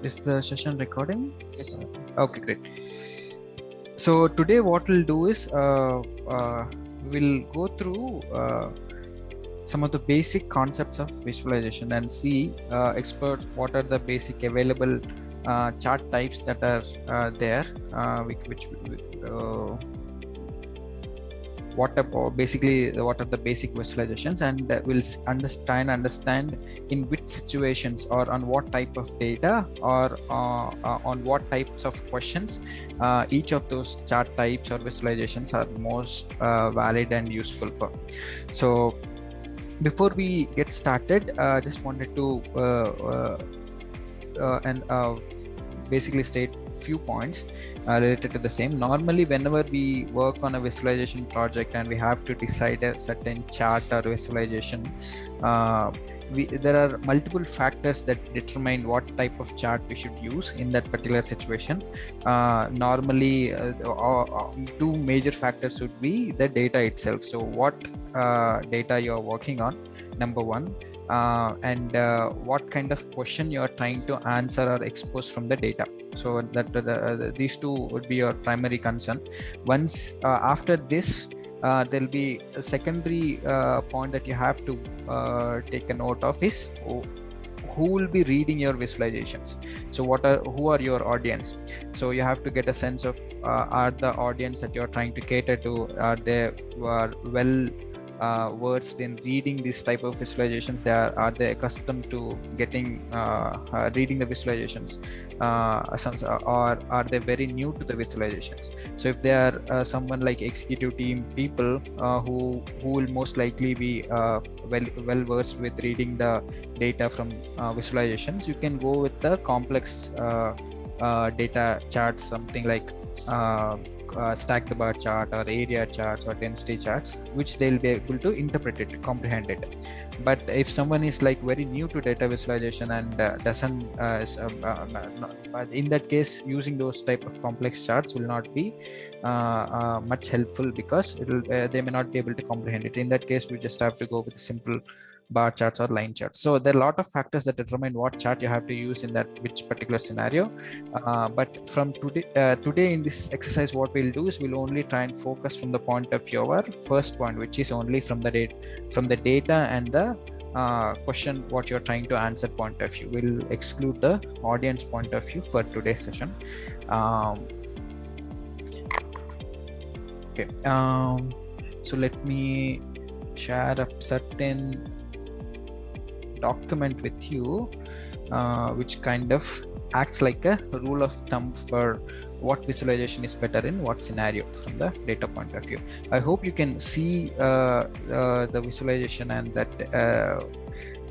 Is the session recording? Yes. Okay, great. So today what we'll do is we'll go through some of the basic concepts of visualization and see explore what are the basic available chart types that are there, what are the basic visualizations, and we'll understand in which situations or on what type of data or on what types of questions each of those chart types or visualizations are most valid and useful for. So before we get started, just wanted to basically state few points related to the same. Normally, whenever we work on a visualization project and we have to decide a certain chart or visualization, there are multiple factors that determine what type of chart we should use in that particular situation. Normally, two major factors would be the data itself. So what data you're working on, number one, and what kind of question you are trying to answer or expose from the data. So that these two would be your primary concern. Once after this, there'll be a secondary point that you have to take a note of is who will be reading your visualizations. So who are your audience? So you have to get a sense of are the audience that you're trying to cater to, are they well versed in reading this type of visualizations? Are they accustomed to getting reading the visualizations, or are they very new to the visualizations? So if they are someone like executive team people who will most likely be well versed with reading the data from visualizations, you can go with the complex data charts, something like stacked bar chart or area charts or density charts, which they'll be able to interpret it, comprehend it. But if someone is like very new to data visualization and doesn't in that case, using those type of complex charts will not be much helpful, because they may not be able to comprehend it. In that case, we just have to go with simple bar charts or line charts. So there are a lot of factors that determine what chart you have to use in that which particular scenario. But from today in this exercise, what we'll do is we'll only try and focus from the point of view of our first point, which is only from the data and the question what you're trying to answer point of view. We'll exclude the audience point of view for today's session. Okay. So let me share a certain document with you, which kind of acts like a rule of thumb for what visualization is better in what scenario from the data point of view. I hope you can see the visualization, and that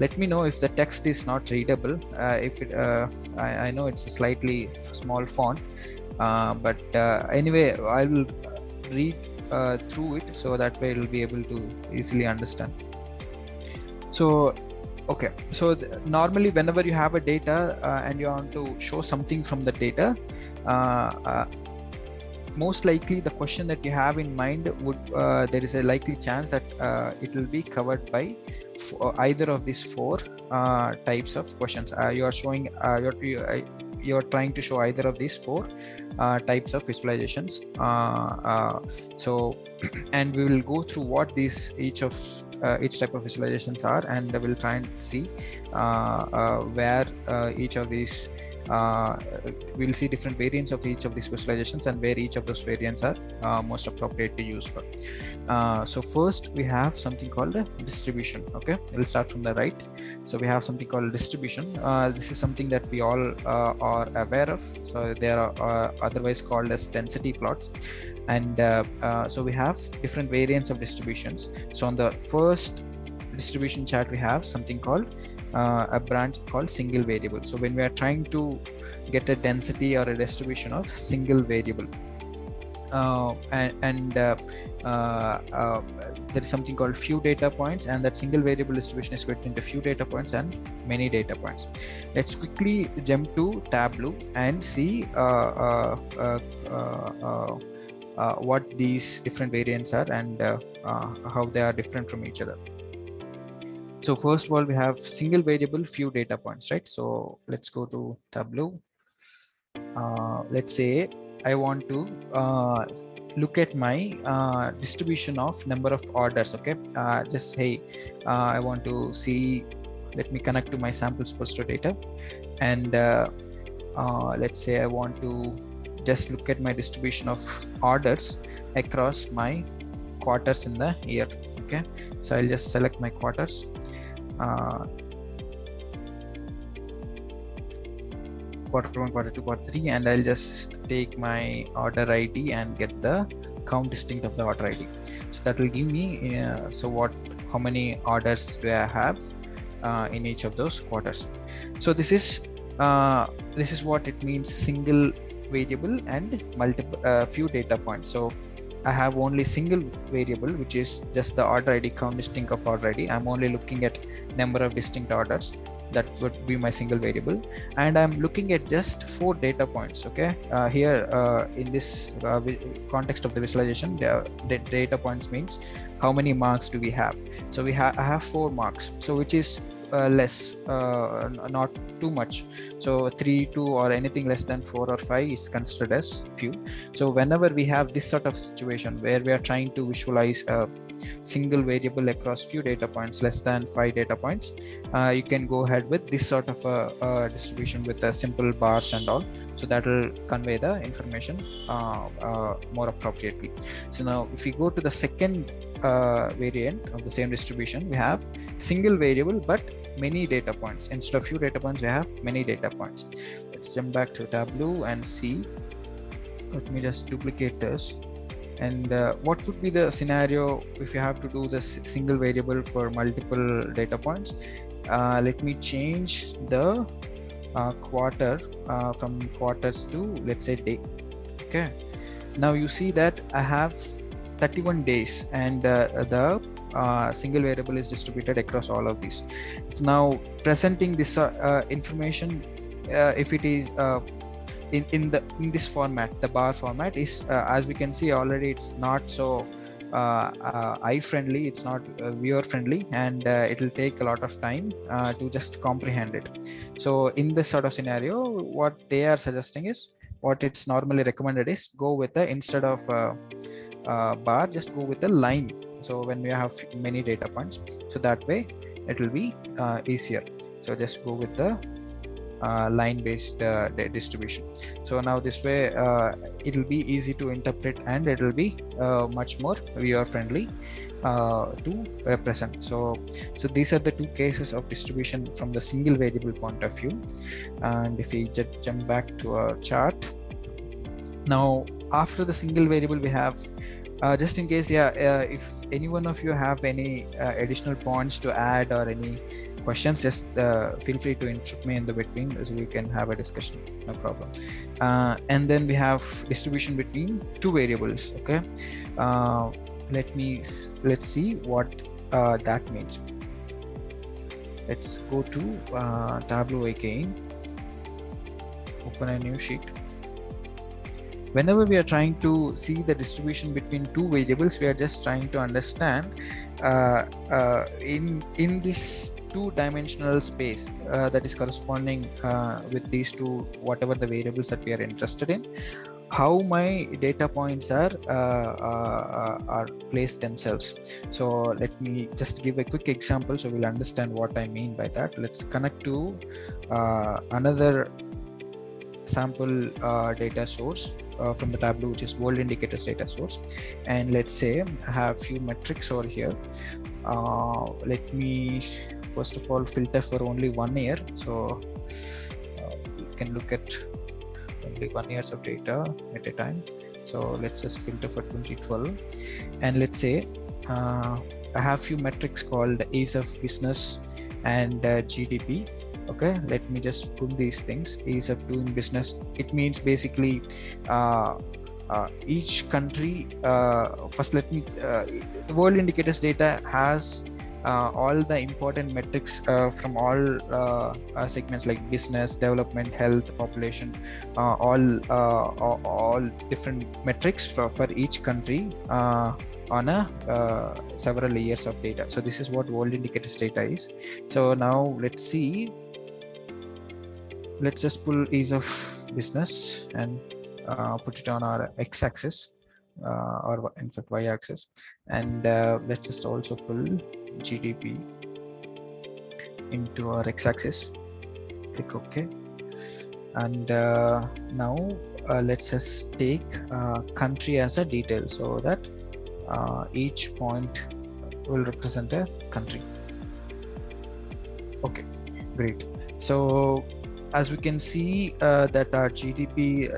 let me know if the text is not readable. If it, I know it's a slightly small font, but anyway, I will read through it, so that way you'll be able to easily understand. So okay, so normally whenever you have a data and you want to show something from the data, most likely the question that you have in mind would there is a likely chance that it will be covered by either of these four types of questions. You are showing you're trying to show either of these four types of visualizations. So and we will go through what each type of visualizations are, and we'll try and see where each of these we'll see different variants of each of these visualizations and where each of those variants are most appropriate to use for. So first we have something called a distribution. Okay, we'll start from the right. So we have something called distribution. This is something that we all are aware of. So they are otherwise called as density plots. And so we have different variants of distributions. So on the first distribution chart, we have something called a branch called single variable. So when we are trying to get a density or a distribution of single variable, there is something called few data points, and that single variable distribution is split into few data points and many data points. Let's quickly jump to Tableau and see what these different variants are and how they are different from each other. So first of all, we have single variable, few data points, right? So let's go to Tableau. Let's say I want to look at my distribution of number of orders. Okay, just hey, I want to see. Let me connect to my samples per store data, and let's say I want to just look at my distribution of orders across my quarters in the year. Okay, so I'll just select my quarters. Quarter 1, quarter 2, quarter 3, and I'll just take my order ID and get the count distinct of the order ID. So that will give me how many orders do I have in each of those quarters. So this is what it means: single variable and multiple few data points. So I have only single variable, which is just the order ID, count distinct of order ID. I'm only looking at number of distinct orders. That would be my single variable, and I'm looking at just 4 data points. Okay, here in this context of the visualization, the data points means how many marks do we have. So I have 4 marks, so which is less, not too much. So 3, 2, or anything less than 4 or 5 is considered as few. So whenever we have this sort of situation where we are trying to visualize a single variable across few data points, less than 5 data points, you can go ahead with this sort of a distribution with a simple bars and all. So that will convey the information more appropriately. So now if we go to the second variant of the same distribution, we have single variable but many data points. Instead of few data points, we have many data points. Let's jump back to Tableau and see. Let me just duplicate this. And what would be the scenario if you have to do this single variable for multiple data points? Let me change the quarter from quarters to, let's say, day. Okay, now you see that I have 31 days, and the single variable is distributed across all of these. So now presenting this information, if it is in this format, the bar format is, as we can see already, it's not so eye friendly, it's not viewer friendly, and it will take a lot of time to just comprehend it. So in this sort of scenario, what they are suggesting is, what it's normally recommended is, go with the, instead of bar, just go with a line. So when we have many data points, so that way it will be easier. So just go with the line based distribution. So now this way it will be easy to interpret, and it will be much more viewer friendly to represent. So these are the 2 cases of distribution from the single variable point of view. And if we just jump back to our chart, now after the single variable, we have just in case, if any one of you have any additional points to add or any questions, just feel free to interrupt me in the between, so we can have a discussion, no problem. And then we have distribution between 2 variables. Okay, let's see what that means. Let's go to Tableau again, open a new sheet. Whenever we are trying to see the distribution between 2 variables, we are just trying to understand in this 2-dimensional space that is corresponding with these 2, whatever the variables that we are interested in, how my data points are placed themselves. So let me just give a quick example so we'll understand what I mean by that. Let's connect to another sample data source from the Tableau, which is world indicators data source. And let's say I have few metrics over here. Let me first of all filter for only 1 year. So you can look at only 1 year of data at a time. So let's just filter for 2012. And let's say I have few metrics called ease of business and GDP. Okay, let me just pull these things. Ease of doing business, it means basically each country, first let me the world indicators data has all the important metrics from all segments like business, development, health, population, all different metrics for each country on a several layers of data. So this is what world indicators data is. So now let's see. Let's just pull ease of business and put it on our x-axis, or in fact y-axis, and let's just also pull GDP into our x-axis. Click OK, and now let's just take country as a detail, so that each point will represent a country. Okay, great. So as we can see that our GDP,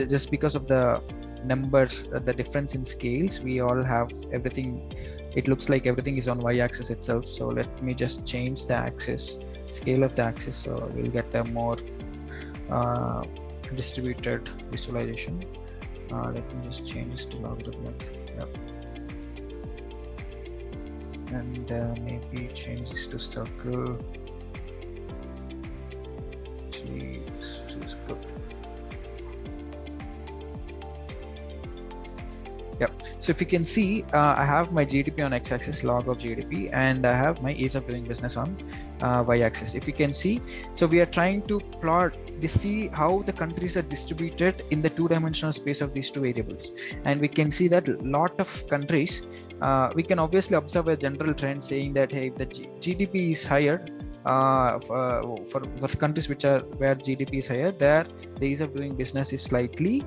just because of the numbers, the difference in scales, we all have everything. It looks like everything is on y-axis itself. So let me just change the axis, scale of the axis, so we'll get a more distributed visualization. Let me just change this to logarithmic. Yep. And maybe change this to circle. This is good. Yep. So if you can see, I have my GDP on x-axis, log of GDP, and I have my ease of doing business on y-axis. If you can see, so we are trying to plot to see how the countries are distributed in the two-dimensional space of these two variables, and we can see that a lot of countries. We can obviously observe a general trend saying that, hey, if the GDP is higher, for countries where GDP is higher, there the ease of doing business is slightly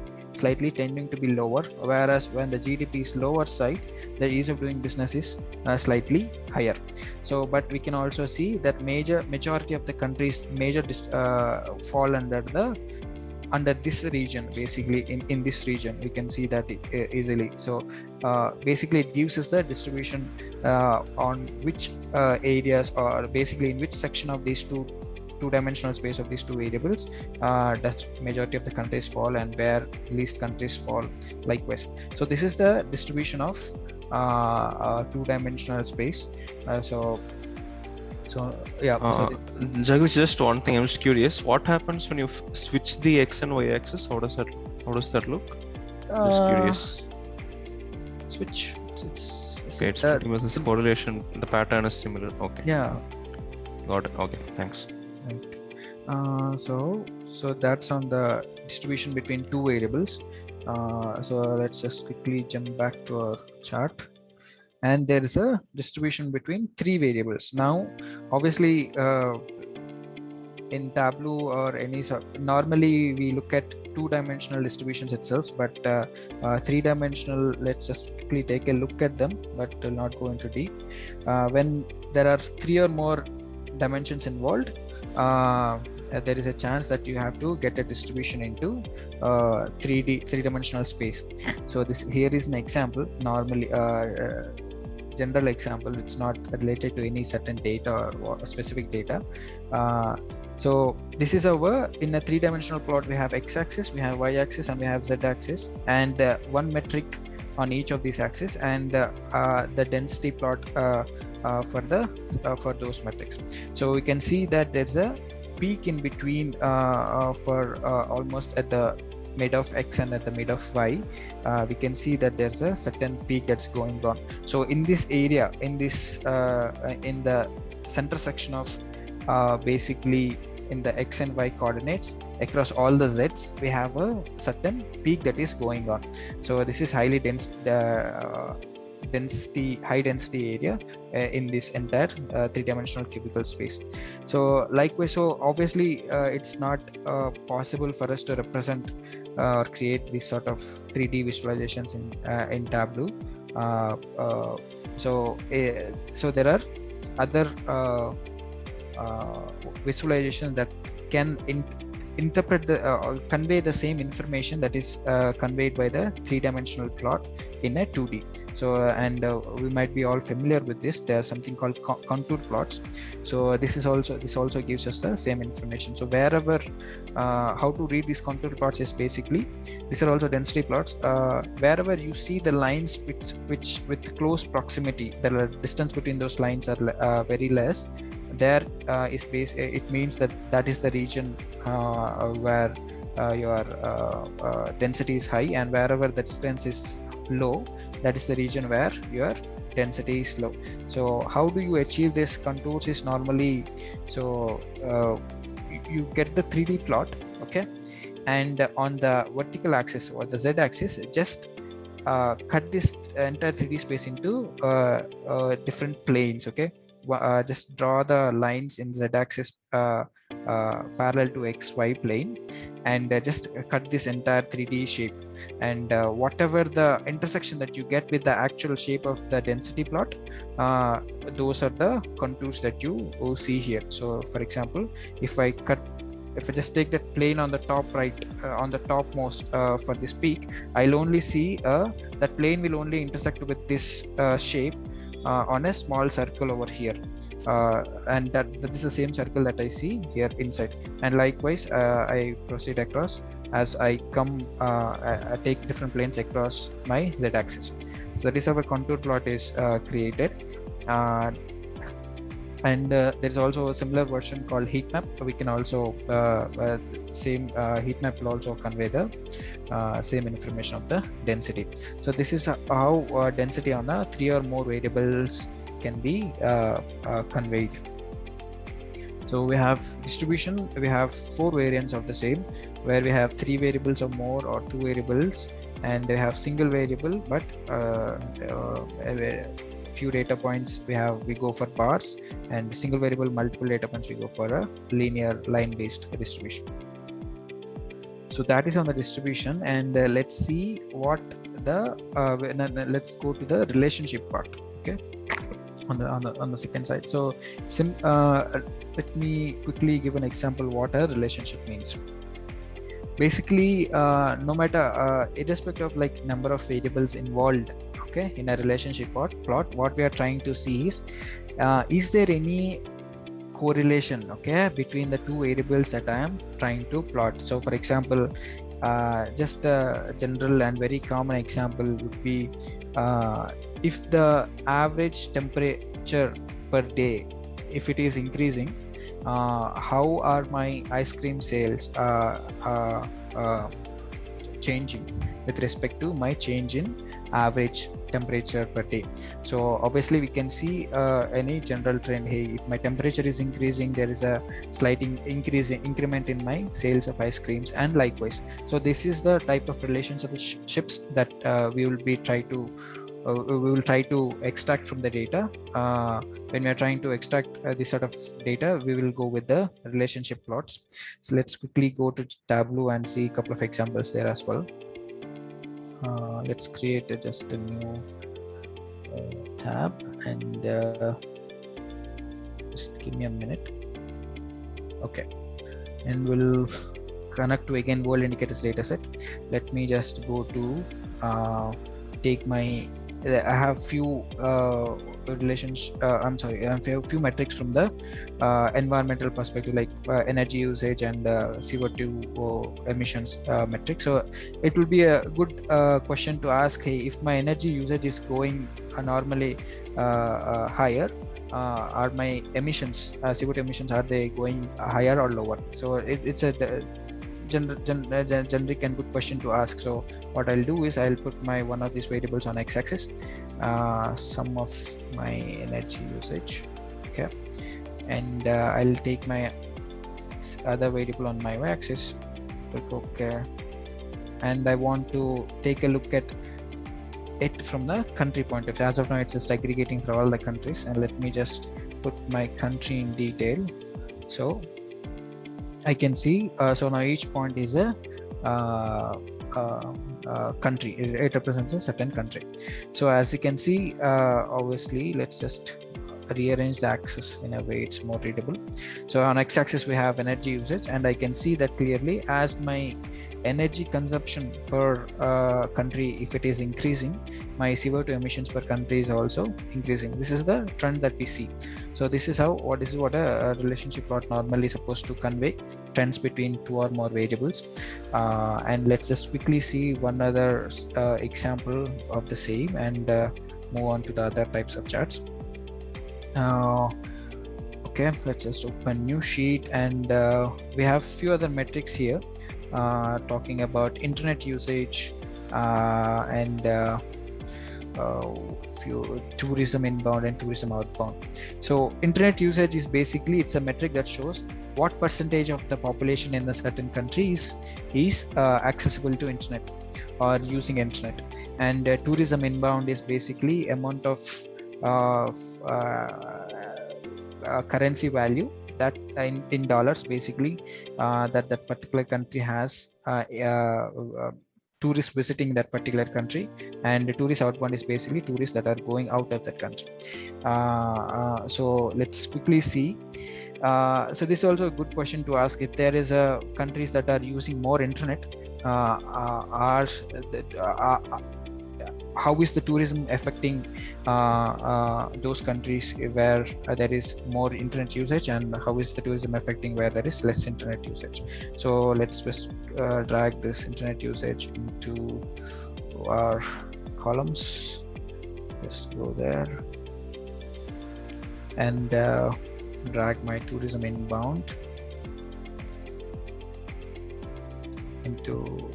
tending to be lower, whereas when the GDP is lower side, the ease of doing business is slightly higher. So but we can also see that majority of the countries fall under this region. Basically in this region we can see that easily. So basically it gives us the distribution on which areas, or basically in which section of these two-dimensional space of these two variables that majority of the countries fall, and where least countries fall likewise. So this is the distribution of two-dimensional space. So yeah. Jagdish, just one thing, I'm just curious, what happens when you switch the x and y axis? How does that look? Just curious. Switch. Okay, it's pretty much this correlation. The pattern is similar. Okay. Yeah. Got it. Okay. Thanks. Right. So that's on the distribution between two variables. So let's just quickly jump back to our chart. And there is a distribution between three variables. Now, obviously, in Tableau or any sort, normally we look at two-dimensional distributions itself, but three-dimensional, let's just quickly take a look at them, but will not go into deep. When there are three or more dimensions involved, there is a chance that you have to get a distribution into three-dimensional space. So this here is an example. Normally, general example, it's not related to any certain data or specific data. So this is our, in a three-dimensional plot, we have x-axis, we have y-axis, and we have z-axis, and one metric on each of these axes, and the density plot for those metrics. So we can see that there's a peak in between for almost at the mid of x and at the mid of y. We can see that there's a certain peak that's going on. So in this area, in this in the center section of basically in the x and y coordinates across all the z's, we have a certain peak that is going on. So this is highly dense high density area in this entire three-dimensional cubical space. So likewise, so obviously it's not possible for us to represent or create this sort of 3D visualizations in Tableau. So there are other visualizations that can interpret the convey the same information that is conveyed by the three-dimensional plot in a 2D. So we might be all familiar with this. There's something called contour plots. So this also gives us the same information. So wherever how to read these contour plots is basically, these are also density plots. Wherever you see the lines which with close proximity, the distance between those lines are very less, there it means that is the region where your density is high, and wherever the distance is low, that is the region where your density is low. So how do you achieve this contours is normally, so you get the 3D plot, okay, and on the vertical axis or the Z axis, just cut this entire 3D space into different planes, okay. Just draw the lines in Z axis parallel to XY plane, and just cut this entire 3D shape, and whatever the intersection that you get with the actual shape of the density plot, those are the contours that you see here. So for example, if I just take that plane on the top right, on the topmost for this peak, I'll only see that plane will only intersect with this shape on a small circle over here, and that is the same circle that I see here inside. And likewise, I proceed across as I come, I take different planes across my Z-axis. So that is how a contour plot is created. And there's also a similar version called heat map. We can also same heat map will also convey the same information of the density. So this is how density on the 3 or more variables can be conveyed. So we have distribution, we have 4 variants of the same, where we have 3 variables or more, or 2 variables, and they have single variable, but few data points we go for bars, and single variable multiple data points we go for a linear line based distribution. So that is on the distribution, and let's see what the let's go to the relationship part, okay, on the second side. So let me quickly give an example what a relationship means. Basically, no matter irrespective of like number of variables involved, okay, in a relationship plot, what we are trying to see is there any correlation, okay, between the 2 variables that I am trying to plot. So for example, just a general and very common example would be, if the average temperature per day, if it is increasing, how are my ice cream sales changing with respect to my change in average temperature per day. So obviously we can see any general trend. Hey, if my temperature is increasing, there is a slight increment in my sales of ice creams, and likewise. So this is the type of relationships that we will try to extract from the data. When we are trying to extract this sort of data, we will go with the relationship plots. So let's quickly go to Tableau and see a couple of examples there as well. Let's create just a new tab, and just give me a minute. Okay, and we'll connect to again world indicators dataset. Let me just go to take my, I have few relations. I'm sorry, I have few metrics from the environmental perspective, like energy usage and CO2 emissions metric. So it will be a good question to ask. Hey, if my energy usage is going normally higher, are my emissions, CO2 emissions, are they going higher or lower? So it's a generic and good question to ask. So what I'll do is I'll put my one of these variables on x-axis, sum of my energy usage, okay, and I'll take my other variable on my y-axis, click OK, and I want to take a look at it from the country point of view. As of now, it's just aggregating for all the countries, and let me just put my country in detail. So I can see, so now each point is a country. It represents a certain country. So as you can see, obviously, let's just rearrange the axis in a way it's more readable. So on x-axis we have energy usage, and I can see that clearly as my energy consumption per country, if it is increasing, my CO2 emissions per country is also increasing. This is the trend that we see. So this is what a relationship plot normally is supposed to convey, trends between two or more variables. And let's just quickly see one other example of the same, and move on to the other types of charts. Okay, let's just open new sheet, and we have few other metrics here talking about internet usage and few tourism inbound and tourism outbound. So internet usage is basically, it's a metric that shows what percentage of the population in a certain country is accessible to internet or using internet. And tourism inbound is basically amount of currency value that in dollars basically that particular country has tourists visiting that particular country, and tourist outbound is basically tourists that are going out of that country. So let's quickly see. So this is also a good question to ask. If there is countries that are using more internet, how is the tourism affecting those countries where there is more internet usage, and how is the tourism affecting where there is less internet usage? So let's just drag this internet usage into our columns. Let's go there and drag my tourism inbound into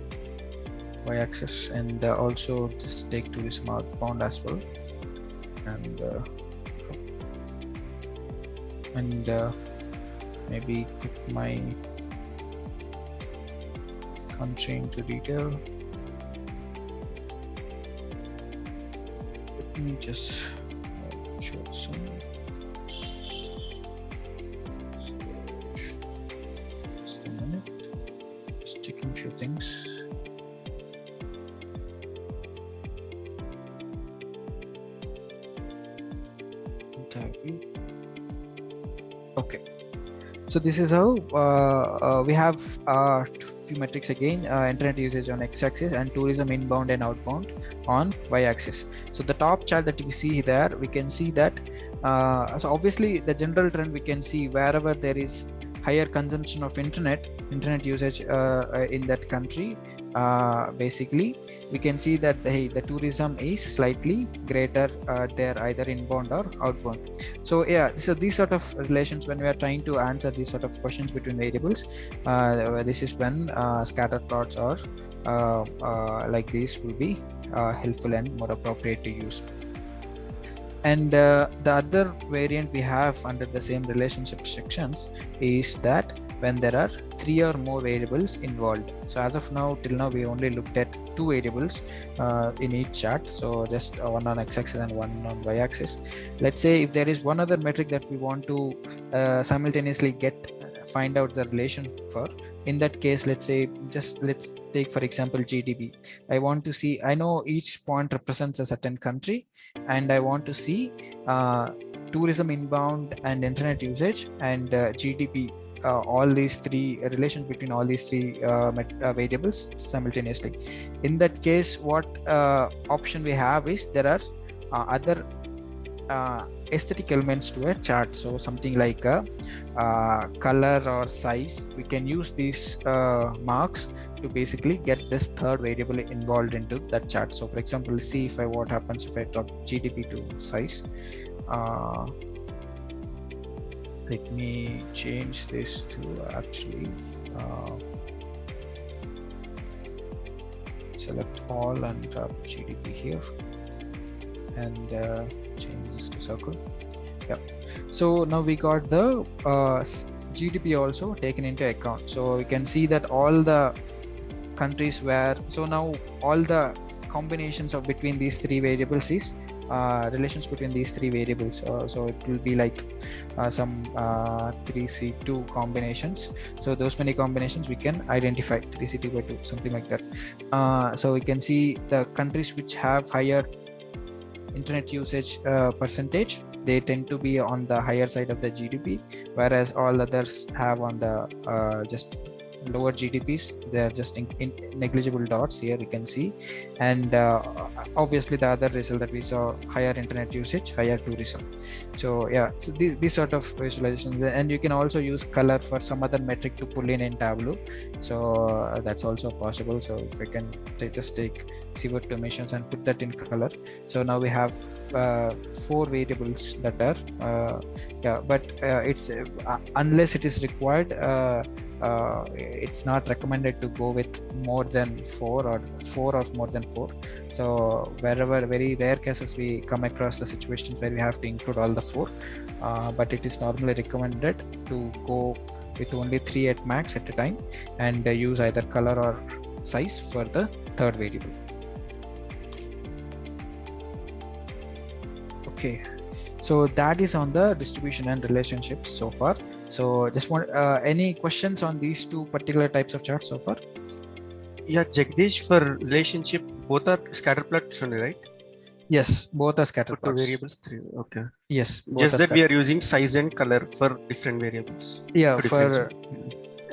y-axis, and also just take tourism outbound as well, and maybe put my country into detail. Let me just show some. Just a minute, just checking a few things. Okay, so this is how we have few metrics again, internet usage on x-axis and tourism inbound and outbound on y-axis. So the top chart that we see there, we can see that so obviously the general trend we can see wherever there is higher consumption of internet usage in that country, basically we can see that the tourism is slightly greater there, either inbound or outbound. So yeah, so these sort of relations, when we are trying to answer these sort of questions between variables, this is when scatter plots or like this will be helpful and more appropriate to use. And the other variant we have under the same relationship sections is that when there are 3 or more variables involved. So as of now, till now, we only looked at 2 variables in each chart. So just one on x-axis and one on y-axis. Let's say if there is one other metric that we want to simultaneously find out the relation for. In that case, let's take for example GDP. I want to see, I know each point represents a certain country, and I want to see tourism inbound and internet usage and GDP, all these 3 relations between all these 3 variables simultaneously. In that case, what option we have is there are other aesthetic elements to a chart. So something like a color or size, we can use these marks to basically get this 3rd variable involved into that chart. So for example, let's see if what happens if I drop GDP to size. Let me change this to actually select all and drop GDP here, and change this to circle. Yeah, so now we got the GDP also taken into account. So we can see that all the countries where, so now all the combinations of between these 3 variables is relations between these 3 variables. So it will be like some 3C2 combinations. So those many combinations we can identify, 3C2 by 2, something like that. So we can see the countries which have higher internet usage percentage, they tend to be on the higher side of the GDP, whereas all others have on the just lower GDPs. They are just in negligible dots here, you can see. And obviously the other result that we saw, higher internet usage, higher tourism. So yeah, so these sort of visualizations, and you can also use color for some other metric to pull in Tableau. So that's also possible. So if I can just take CO2 emissions and put that in color. So now we have 4 variables that are yeah, but it's unless it is required, it's not recommended to go with more than 4 or more than 4. So wherever, very rare cases, we come across the situations where we have to include all the 4, but it is normally recommended to go with only 3 at max at a time, and use either color or size for the third variable. Okay, so that is on the distribution and relationships so far. So just want any questions on these 2 particular types of charts so far? Yeah, Jagdish, for relationship, both are scatter plots only, right? Yes, both are scatter For 2 plots. variables, 3. Okay. Yes. Just that we are using size and color for different variables. Yeah, for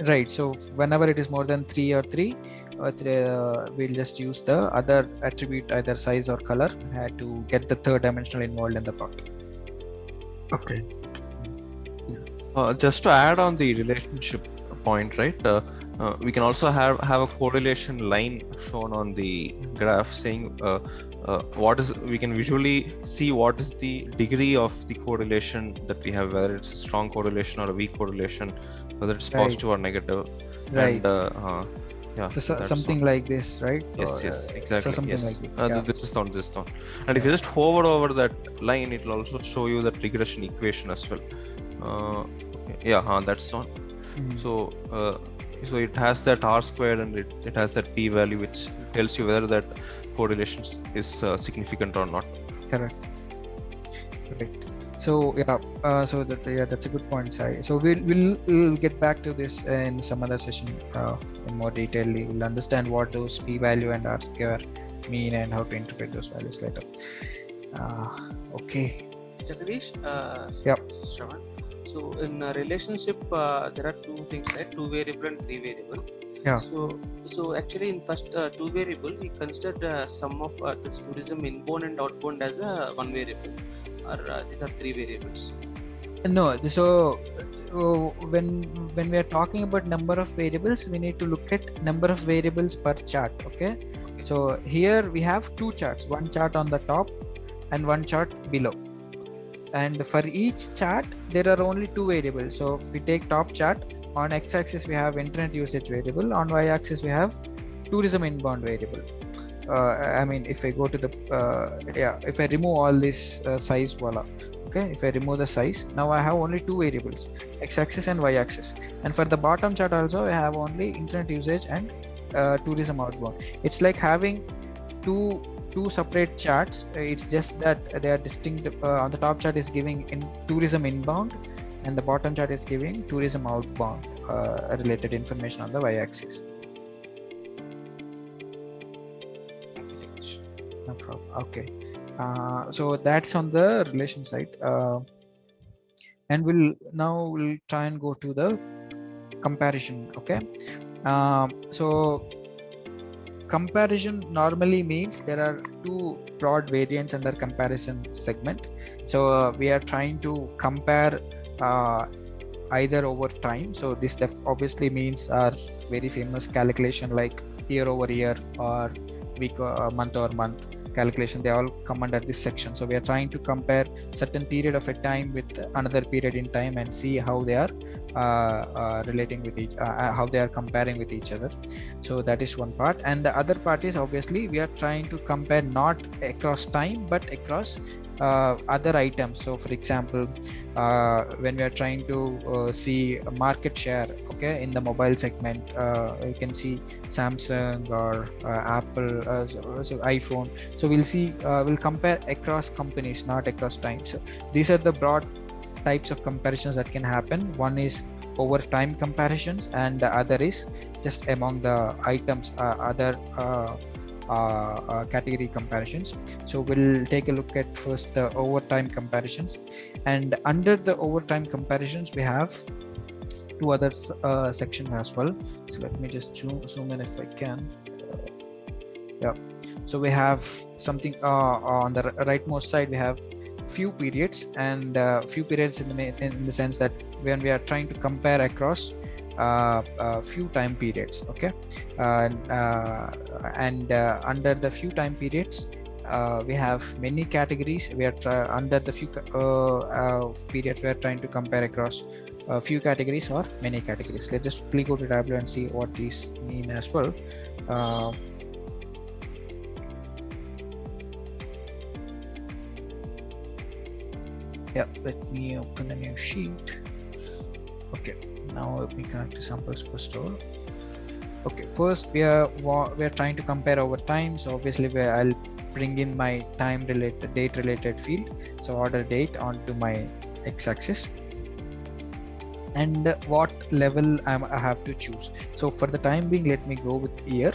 right. So whenever it is more than 3 or 3, we'll just use the other attribute, either size or color, to get the third dimensional involved in the plot. Okay. Just to add on the relationship point, right? We can also have a correlation line shown on the graph saying what is, we can visually see what is the degree of the correlation that we have, whether it's a strong correlation or a weak correlation, whether it's positive or negative. Right. And, yeah, so something like this, right? Yes, exactly. So something like this. This is not. And if you just hover over that line, it will also show you that regression equation as well. Okay. Yeah, that's on. So it has that R squared, and it has that P value, which tells you whether that correlation is significant or not. Correct. So yeah, that's a good point, Sai. So we'll get back to this in some other session in more detail. We'll understand what those P value and R square mean and how to interpret those values later. Okay. Jagdish, yeah. Shravan. So in a relationship, there are 2 things, right? 2 variable and 3 variable. Yeah. So actually, in first 2 variable, we considered sum of this tourism inbound and outbound as a 1 variable, or these are 3 variables. No. So when we are talking about number of variables, we need to look at number of variables per chart. Okay. So here we have 2 charts, one chart on the top and one chart below. And for each chart, there are only 2 variables. So if we take top chart, on x-axis we have internet usage variable, on y-axis we have tourism inbound variable. I mean, if I go to the if I remove all this size, voila. Okay, if I remove the size, now I have only 2 variables, x-axis and y-axis. And for the bottom chart also, I have only internet usage and tourism outbound. It's like having two separate charts. It's just that they are distinct. On the top chart is giving in tourism inbound, and the bottom chart is giving tourism outbound related information on the y-axis. No problem. Okay. So that's on the relation side, and we'll try and go to the comparison. Okay. So comparison normally means there are 2 broad variants under comparison segment. So we are trying to compare either over time. So this obviously means our very famous calculation like year over year or week or month over month calculation. They all come under this section. So we are trying to compare certain period of a time with another period in time and see how they are relating with how they are comparing with each other. So that is one part. And the other part is obviously we are trying to compare not across time but across other items. So for example, when we are trying to see a market share, okay, in the mobile segment, you can see Samsung or Apple, so iPhone. So we'll see, we'll compare across companies, not across time. So these are the broad types of comparisons that can happen. One is over time comparisons, and the other is just among the items, other category comparisons. So we'll take a look at first the overtime comparisons, and under the overtime comparisons we have two other sections as well. So let me just zoom in if I can. Yeah, so we have something on the rightmost side. We have few periods, and few periods in the sense that when we are trying to compare across few time periods. Okay, and under the few time periods we have many categories. We are under the few periods we are trying to compare across few categories or many categories. Let's just quickly go to Tableau and see what these mean as well. Yeah, let me open a new sheet. Okay, now let me connect to samples per store. Okay, first we are trying to compare over time. So obviously I'll bring in my time related, date related field. So order date onto my x-axis, and what level I have to choose. So for the time being, let me go with year,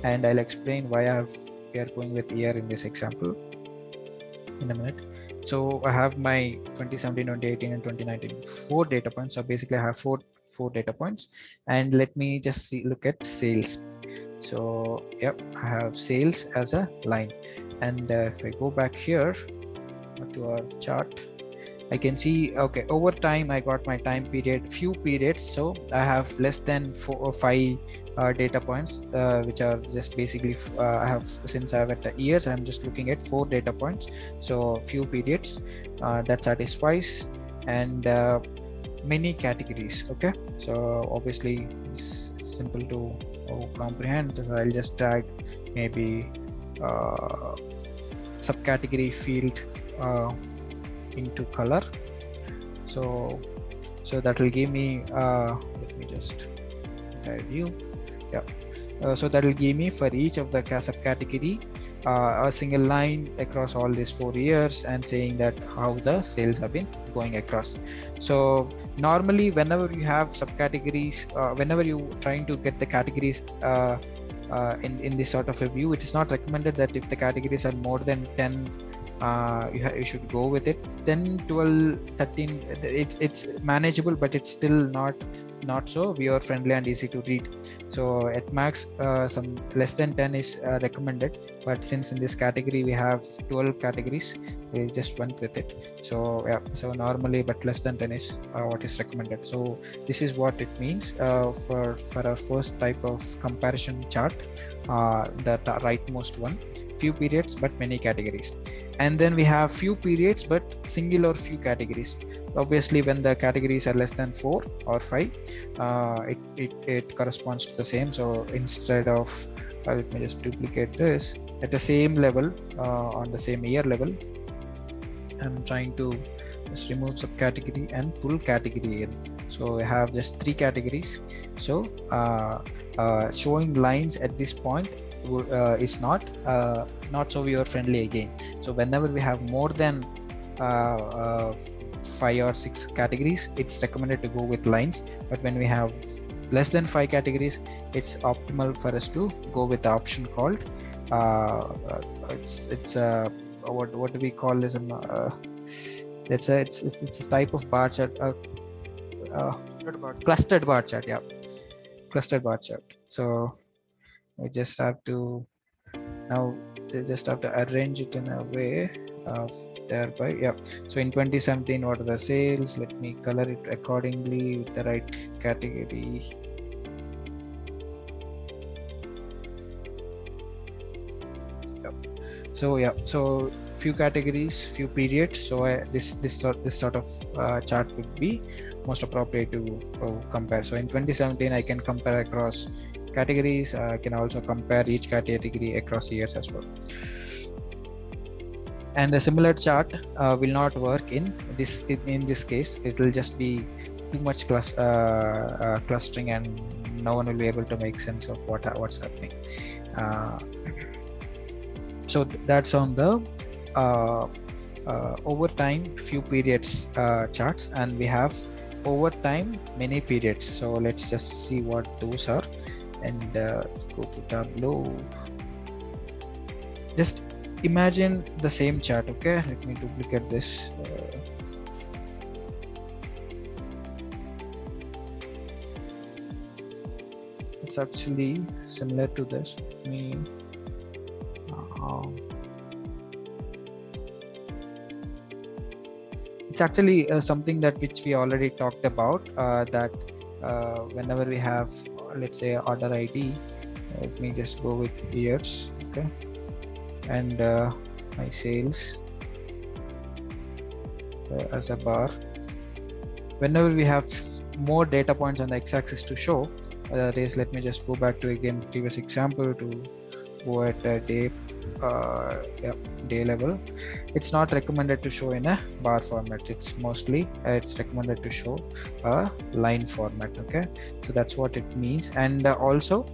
and I'll explain why we are going with year in this example in a minute. So I have my 2017, 2018, and 2019 4 data points. So basically I have four data points, and let me just look at sales. So yep, I have sales as a line, and if I go back here to our chart, I can see, okay, over time I got my time period, few periods. So I have less than 4 or 5 data points, which are just basically I have, since I have at the years, I'm just looking at 4 data points. So few periods that satisfies, and many categories. Okay, so obviously it's simple to comprehend. So I'll just drag maybe subcategory field into color. So that will give me let me just view. Yeah, so that will give me for each of the subcategory a single line across all these 4 years, and saying that how the sales have been going across. So normally whenever you have subcategories, whenever you trying to get the categories in this sort of a view, it is not recommended that if the categories are more than 10, you should go with it. 10, 12, 13, it's manageable, but it's still not so viewer friendly and easy to read. So at max some less than 10 is recommended, but since in this category we have 12 categories, we just went with it. So yeah, so normally, but less than 10 is what is recommended. So this is what it means for our first type of comparison chart, the rightmost one, few periods but many categories. And then we have few periods but single or few categories. Obviously when the categories are less than 4 or 5, it corresponds to the same. So instead of let me just duplicate this at the same level, on the same year level, I'm trying to just remove subcategory and pull category in. So I have just 3 categories. So showing lines at this point is not so viewer friendly again. So whenever we have more than 5 or 6 categories, it's recommended to go with lines. But when we have less than 5 categories, it's optimal for us to go with the option called it's what do we call this? It's a type of bar chart, clustered bar chart. Yeah, clustered bar chart. So we just have to arrange it in a way of thereby. Yeah, so in 2017, what are the sales? Let me color it accordingly with the right category. So yeah, so few categories, few periods. So this sort of chart would be most appropriate to compare. So in 2017, I can compare across categories. I can also compare each category across years as well. And a similar chart will not work in this case. It will just be too much clustering, and no one will be able to make sense of what's happening. So that's on the over time few periods charts, and we have over time many periods. So let's just see what those are, and go to Tableau. just imagine the same chart. Okay, let me duplicate this. It's actually similar to this. Let me it's actually something that which we already talked about, that whenever we have, let's say, order ID, let me just go with years. Okay, and my sales as a bar. Whenever we have more data points on the x-axis to show, let me just go back to again previous example to go at day level. It's not recommended to show in a bar format. It's mostly it's recommended to show a line format. Okay, so that's what it means. And also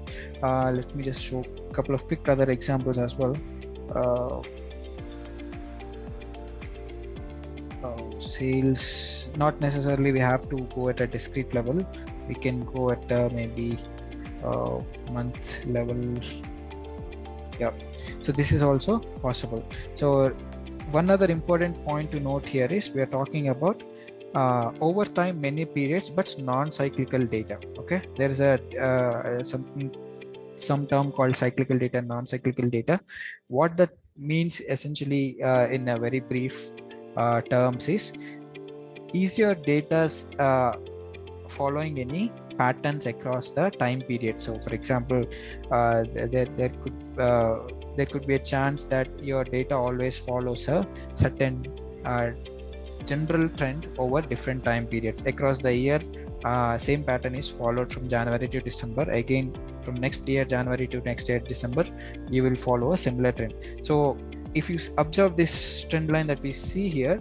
let me just show a couple of quick other examples as well. Sales, not necessarily we have to go at a discrete level. We can go at maybe month level. Yeah, so this is also possible. So one other important point to note here is we are talking about over time many periods but non-cyclical data. Okay, there is a some term called cyclical data, non-cyclical data. What that means essentially in a very brief terms is your data's following any patterns across the time period. So for example, there could be a chance that your data always follows a certain general trend over different time periods across the year. Same pattern is followed from January to December. Again, from next year January to next year December, you will follow a similar trend. So if you observe this trend line that we see here,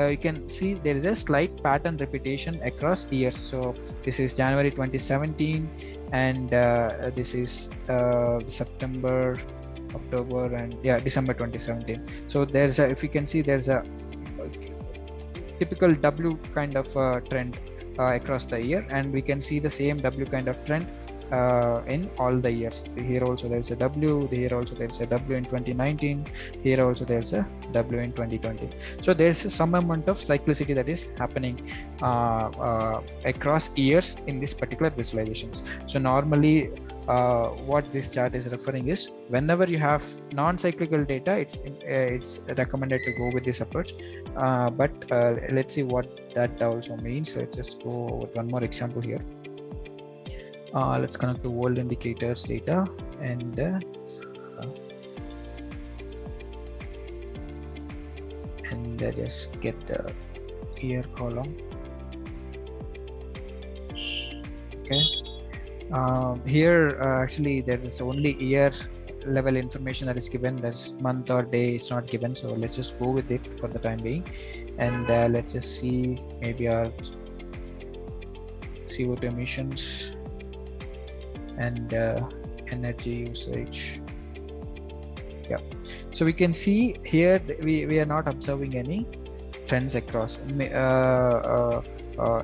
you can see there is a slight pattern repetition across years. So this is January 2017, and this is September, October, and December 2017. So there's a, if you can see, there's a typical W kind of trend across the year, and we can see the same W kind of trend in all the years. Here also there's a W, here also there's a W in 2019, here also there's a W in 2020. So there's some amount of cyclicity that is happening across years in this particular visualizations. So normally what this chart is referring is, whenever you have non-cyclical data, it's recommended to go with this approach. But let's see what that also means. So let's just go with one more example here. Let's connect to world indicators data and just get the year column. Okay. Here actually there is only year level information that is given. There's month or day, it's not given. So let's just go with it for the time being, and let's just see maybe our CO2 emissions and energy usage. Yeah, so we can see here we are not observing any trends across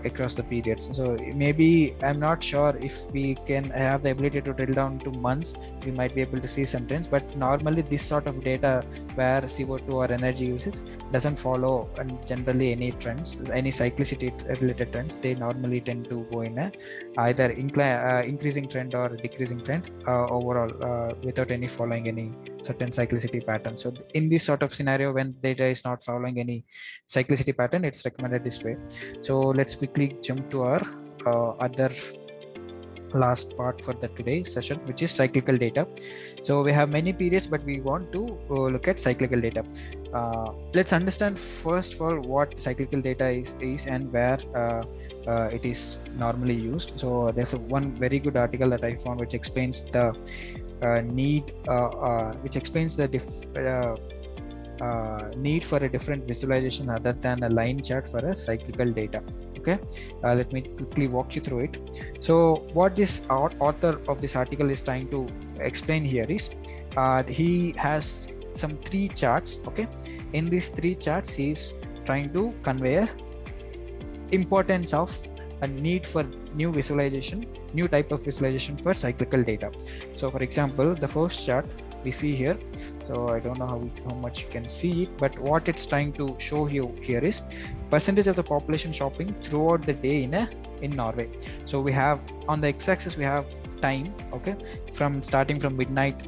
across the periods. So maybe I'm not sure if we can have the ability to drill down to months, we might be able to see some trends, but normally this sort of data where CO2 or energy uses doesn't follow generally any trends, any cyclicity related trends. They normally tend to go in a either increasing trend or decreasing trend overall without any following any certain cyclicity pattern. So in this sort of scenario, when data is not following any cyclicity pattern, it's recommended this way. So let's quickly jump to our other last part for the today's session, which is cyclical data. So we have many periods, but we want to look at cyclical data. Let's understand first of all what cyclical data is and where it is normally used. So there's one very good article that I found which explains the need for a different visualization other than a line chart for a cyclical data. Okay, let me quickly walk you through it. So what this author of this article is trying to explain here is he has some 3 charts. Okay, in these 3 charts he is trying to convey a importance of a need for new visualization, new type of visualization for cyclical data. So for example, the first chart we see here, So I don't know how much you can see it, but what it's trying to show you here is percentage of the population shopping throughout the day in Norway. So we have on the x-axis we have time, okay, from starting from midnight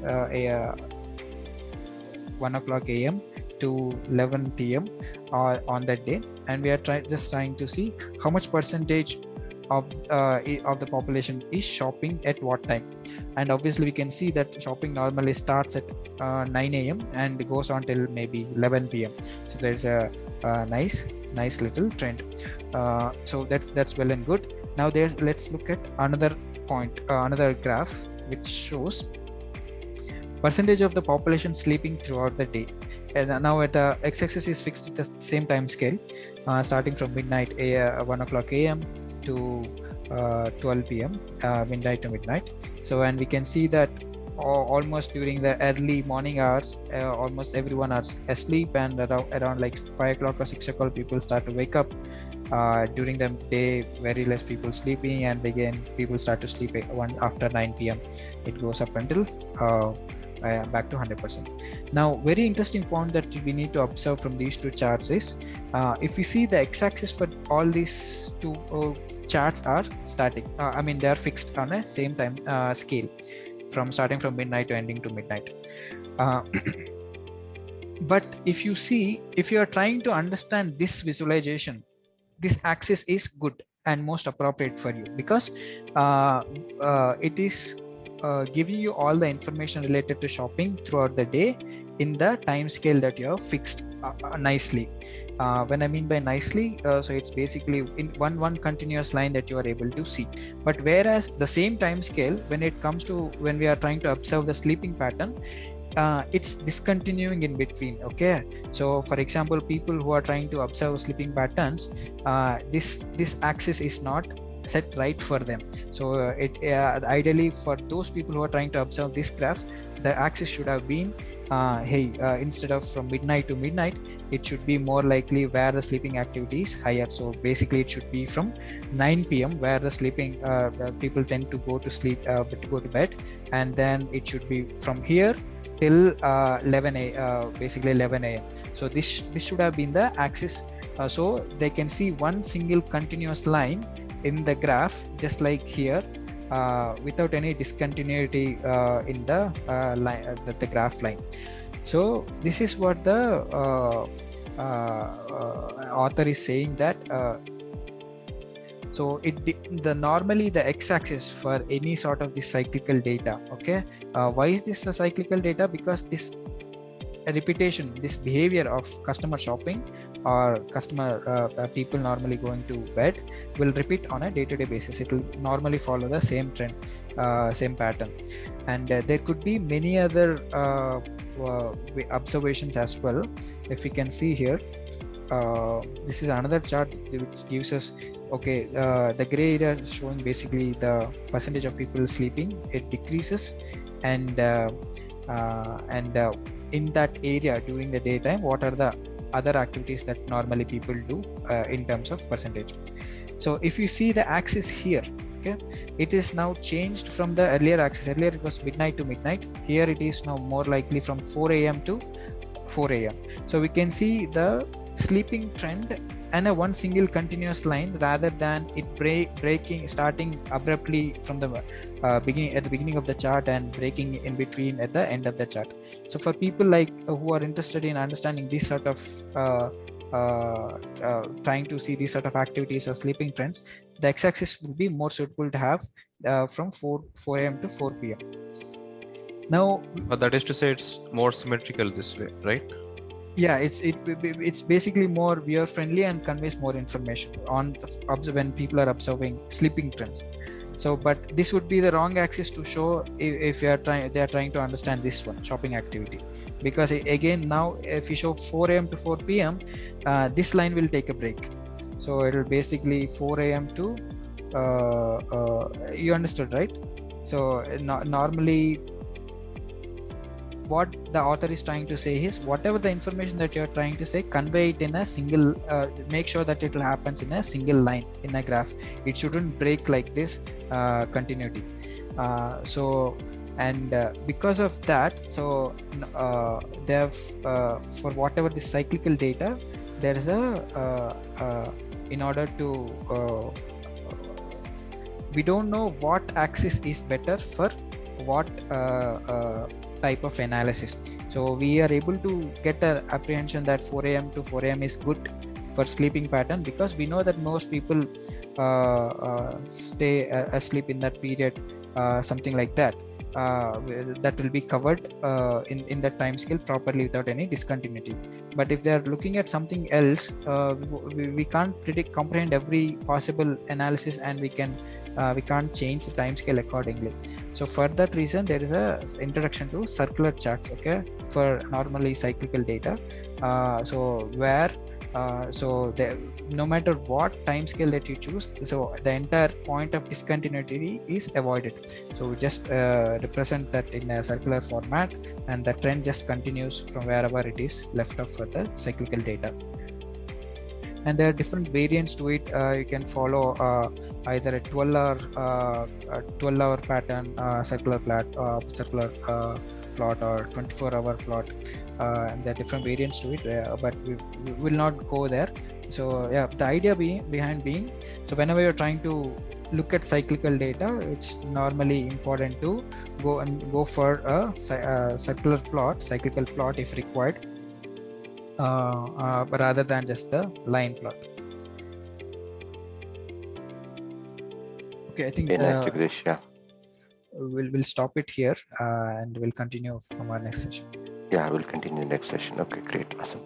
1 o'clock a.m. to 11 p.m. On that day, and we are just trying to see how much percentage of the population is shopping at what time. And obviously we can see that shopping normally starts at 9 a.m. and goes on till maybe 11 p.m. So there's a nice little trend. So that's well and good. Now let's look at another point, another graph which shows percentage of the population sleeping throughout the day. And now at the x-axis is fixed at the same time scale, starting from midnight 1 o'clock a.m. to 12 p.m. Midnight to midnight. So, and we can see that almost during the early morning hours, almost everyone is asleep, and around like 5 o'clock or 6 o'clock people start to wake up. During the day, very less people sleeping, and again people start to sleep after 9 p.m. It goes up until back to 100%. Now, very interesting point that we need to observe from these two charts is if we see the x-axis for all these two charts are static. I mean, they are fixed on a same time scale, from starting from midnight to ending to midnight. But if you are trying to understand this visualization, this axis is good and most appropriate for you, because it is giving you all the information related to shopping throughout the day in the time scale that you have fixed nicely. When I mean by nicely, so it's basically in one continuous line that you are able to see. But whereas the same time scale, when it comes to when we are trying to observe the sleeping pattern, it's discontinuing in between. Okay, so for example, people who are trying to observe sleeping patterns, this axis is not set right for them. So ideally for those people who are trying to observe this graph, the axis should have been instead of from midnight to midnight, it should be more likely where the sleeping activity is higher. So basically it should be from 9 p.m. where the sleeping people tend to go to sleep, to go to bed, and then it should be from here till 11 a.m. So this should have been the axis. So they can see one single continuous line in the graph, just like here, without any discontinuity in the line, the graph line. So this is what the author is saying, that so normally the x-axis for any sort of this cyclical data. Okay, why is this a cyclical data? Because this repetition, this behavior of customer shopping or customer people normally going to bed will repeat on a day-to-day basis. It will normally follow the same trend, same pattern, and there could be many other observations as well. If we can see here, this is another chart which gives us, okay, the gray area is showing basically the percentage of people sleeping. It decreases, and in that area during the daytime, what are the other activities that normally people do in terms of percentage. So if you see the axis here, okay, it is now changed from the earlier axis. Earlier it was midnight to midnight. Here it is now more likely from 4 a.m. to 4 a.m. So we can see the sleeping trend and a one single continuous line, rather than it breaking, starting abruptly from the beginning of the chart and breaking in between at the end of the chart. So for people like who are interested in understanding this sort of trying to see these sort of activities or sleeping trends, the x-axis will be more suitable to have from 4 a.m. to 4 p.m. Now, but that is to say it's more symmetrical this way, right? Yeah, it's basically more viewer friendly and conveys more information on when people are observing sleeping trends. So, but this would be the wrong axis to show if they are trying to understand this one, shopping activity, because again, now if you show 4 a.m. to 4 p.m., this line will take a break. So it will basically 4 a.m. to you understood, right? So normally what the author is trying to say is, whatever the information that you're trying to say, convey it in a single, make sure that it will happens in a single line in a graph. It shouldn't break like this continuity. So and because of that, so they have for whatever the cyclical data, there is a in order to we don't know what axis is better for what type of analysis. So we are able to get an apprehension that 4 a.m. to 4 a.m. is good for sleeping pattern, because we know that most people stay asleep in that period, something like that. That will be covered in that time scale properly without any discontinuity. But if they are looking at something else, we can't comprehend every possible analysis, and we can't change the time scale accordingly. So for that reason, there is a introduction to circular charts, okay, for normally cyclical data. So where no matter what time scale that you choose, so the entire point of discontinuity is avoided. So we just represent that in a circular format, and the trend just continues from wherever it is left off for the cyclical data. And there are different variants to it. You can follow either a 12-hour pattern, circular plot, or 24-hour plot, and there are different variants to it, but we will not go there. So yeah, the idea behind being, so whenever you're trying to look at cyclical data, it's normally important to go for a cyclical plot if required, rather than just the line plot. Okay, I think Nice, Jagdish. Yeah. We'll stop it here, and we'll continue from our next session. Yeah, we'll continue next session. Okay, great. Awesome.